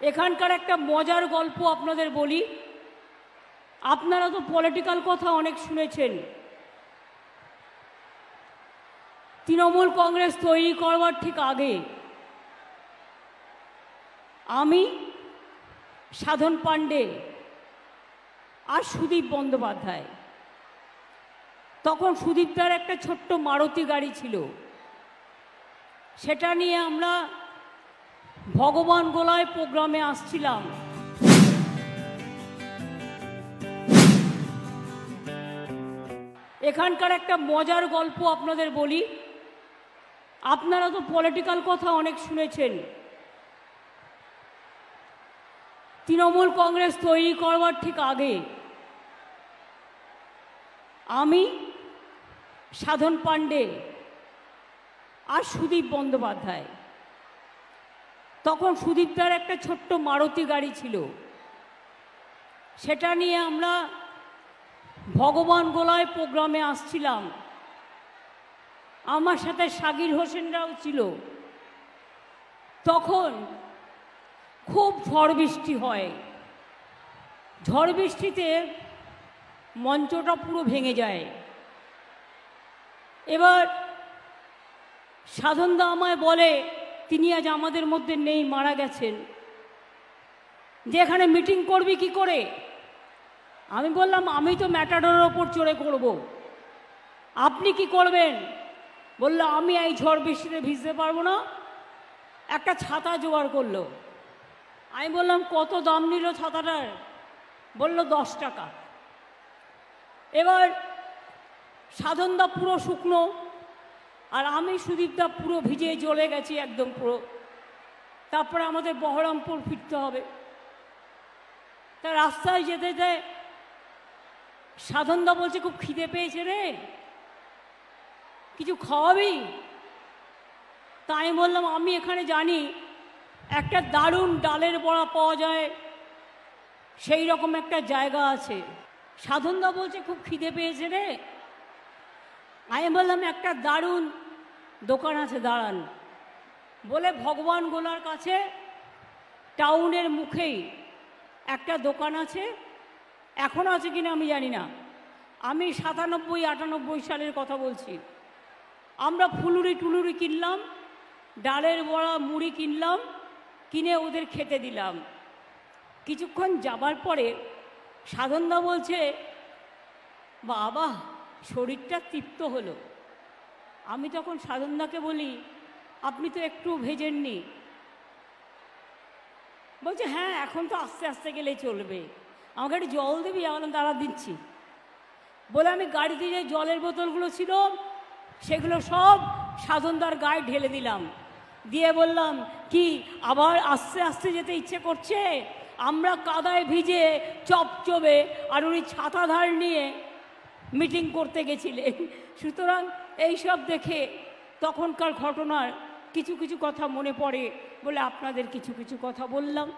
এখানকার একটা মজার গল্প আপনাদের বলি। আপনারা তো পলিটিক্যাল কথা অনেক শুনেছেন। তৃণমূল কংগ্রেস তৈরি করবার ঠিক আগে আমি, সাধন পাণ্ডে আর সুদীপ বন্দ্যোপাধ্যায়, তখন সুদীপদার একটা ছোট্ট মারুতি গাড়ি ছিল, সেটা নিয়ে আমরা ভগবান গোলায় প্রোগ্রামে আসছিলাম। এখানকার একটা মজার গল্প আপনাদের বলি। আপনারা তো পলিটিক্যাল কথা অনেক শুনেছেন। তৃণমূল কংগ্রেস তৈরি করবার ঠিক আগে আমি, সাধন পাণ্ডে আর সুদীপ বন্দ্যোপাধ্যায়, তখন সুদীপদার একটা ছোট্ট মারুতি গাড়ি ছিল, সেটা নিয়ে আমরা ভগবান গোলায় প্রোগ্রামে আসছিলাম। আমার সাথে শাকির হোসেনরাও ছিল। তখন খুব ঝড় বৃষ্টি হয়। ঝড় বৃষ্টিতে মঞ্চটা পুরো ভেঙে যায়। এবার সাধনদা আমায় বলে, তিনি আজ আমাদের মধ্যে নেই, মারা গেছেন, যে এখানে মিটিং করবি কি করে? আমি বললাম, আমি তো ম্যাটাডোরের ওপর চড়ে করব, আপনি কি করবেন? বললো, আমি এই ঝড় বৃষ্টিতে ভিজতে পারবো না, একটা ছাতা জোগাড় করলো। আমি বললাম, কত দাম নিল ছাতাটার? বললো 10 টাকা। এবার সাধনদা পুরো শুকনো, আর আমি সুদীপদা পুরো ভিজে জ্বলে গেছি একদম পুরো। তারপরে আমাদের বহরমপুর ফিরতে হবে। তা রাস্তায় যেতে যেতে সাধনদা বলছে, খুব খিদে পেয়েছে রে, কিছু খাওয়াবি? তা আমি বললাম, আমি এখানে জানি একটা দারুণ ডালের বড়া পাওয়া যায়, সেই রকম একটা জায়গা আছে। সাধনদা বলছে, খুব খিদে পেয়েছে রে। আমি বললাম, একটা দারুণ দোকান আছে, দাঁড়ান। বলে ভগবান গোলার কাছে টাউনের মুখেই একটা দোকান আছে, এখন আছে কিনা আমি জানি না, আমি 97-98 সালের কথা বলছি। আমরা ফুলুরি টুলুরি কিনলাম, ডালের বড়া মুড়ি কিনলাম, কিনে ওদের খেতে দিলাম। কিছুক্ষণ যাবার পরে সাধনদা বলছে, বাবা শরীরটা তৃপ্ত হলো। আমি তখন সাধনদাকে বলি, আপনি তো একটু ভেজেননি? বলছে, হ্যাঁ এখন তো আস্তে আস্তে গেলে চলবে, আমাকে একটু জল দিবি? আমি বললাম, দাঁড়া দিচ্ছি। বলে আমি গাড়িতে যে জলের বোতলগুলো ছিল সেগুলো সব সাধনদার গায়ে ঢেলে দিলাম, দিয়ে বললাম, কি আবার আস্তে আস্তে যেতে ইচ্ছে করছে? আমরা কাদায় ভিজে চপচবে, আর উনি ছাতা ধার নিয়ে মিটিং করতে গেছিলেন। সুতরাং এইসব দেখে তখনকার ঘটনার কিছু কিছু কথা মনে পড়ে বলে আপনাদের কিছু কিছু কথা বললাম।